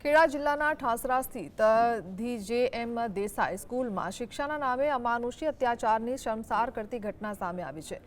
ખેડા જિલ્લાના ઠાસરા સ્થિત ધી.જે.એમ. દેસાઈ સ્કૂલમાં શિક્ષાના નામે અમાનુષી અત્યાચારની શર્મસાર કરતી ઘટના સામે આવી છે।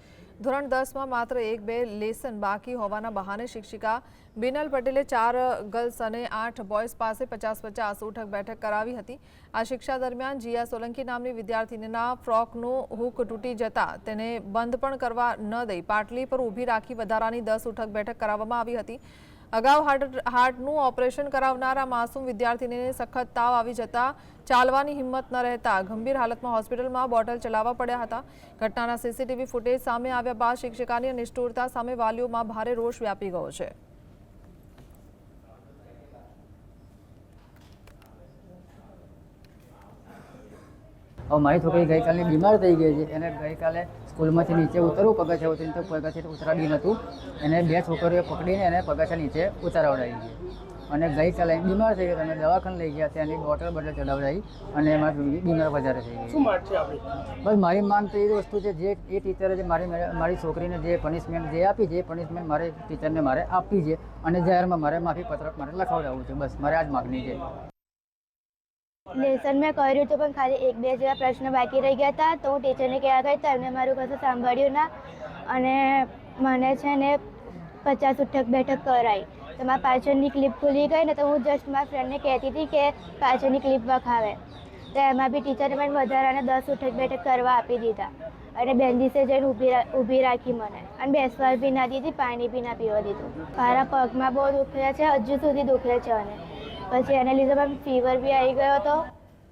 ધોરણ 10માં માત્ર 1-2 લેસન બાકી હોવાના બહાને શિક્ષિકા બિનલ પટેલે 4 ગર્લ્સ અને 8 બોયઝ પાસે 50-50 ઉઠક બેઠક કરાવી હતી। આ શિક્ષા દરમિયાન જીયા સોલંકી નામની વિદ્યાર્થીનીના ફ્રોકનું હૂક તૂટી જતા તેને બંધ પણ કરવા ન દઈ પાટલી પર ઊભી રાખી વધારાની 10 ઉઠક બેઠક કરાવવામાં આવી હતી। અગાઉ હાર્ટનું ઓપરેશન કરાવનારા માસૂમ વિદ્યાર્થીનીને સખત તાવ આવી જતા ચાલવાની હિંમત ન રહેતા ગંભીર હાલતમાં હોસ્પિટલમાં બોટલ ચલાવવા પડ્યા હતા। ઘટનાના સીસીટીવી ફૂટેજ સામે આવ્યા બાદ શિક્ષિકાની નિષ્ઠુરતા સામે વાલીઓમાં ભારે રોષ વ્યાપી ગયો છે। મારી છોકરી ગઈકાલે બીમાર થઈ ગઈ છે। એને ગઈકાલે સ્કૂલમાંથી નીચે ઉતરવું પગથિયા ઉતરીને તો પગથિયા ઉતરાડી નહોતું। એને 2 છોકરીઓ પકડીને એને પગથિયા નીચે ઉતારવડાવી છે અને ગઈકાલે બીમાર થઈ ગઈ। અમે દવાખાને લઈ ગયા ત્યાંની બોટલ ચડાવડાવી અને એમાં બીમાર વધારે થઈ ગઈ। શું માંગ છે આપણી? બસ મારી માંગ તો એ વસ્તુ છે જે એ ટીચરે જે મારી છોકરીને જે પનિશમેન્ટ જે આપી છે એ પનિશમેન્ટ મારે ટીચરને મારે આપવી છે અને જાહેરમાં મારે માફી પત્રક મારે લખાવડાવવું છે। બસ મારે આ જ માગણી છે। લેસન મેં કર્યું હતું પણ ખાલી 1-2 જેવા પ્રશ્ન બાકી રહી ગયા હતા તો હું ટીચરને કહેવા ગઈ તો એમને મારું કશું સાંભળ્યું ના અને મને છે ને 50 ઉઠક બેઠક કરાવી। તો મારા પાછળની ક્લિપ ખુલી ગઈ ને તો હું જસ્ટ મારા ફ્રેન્ડને કહેતી હતી કે પાછળની ક્લિપ વખાવે તો એમાં બી ટીચરે મને વધારાને 10 ઉઠક બેઠક કરવા આપી દીધા અને બેન્ચીસે જઈને ઊભી રાખી મને અને બેસવા બી ના દીધી, પાણી બી ના પીવા દીધું। મારા પગમાં બહુ દુખે છે, હજુ સુધી દુખે છે અને પછી એને લીધે મને ફીવર બી આવી ગયો હતો।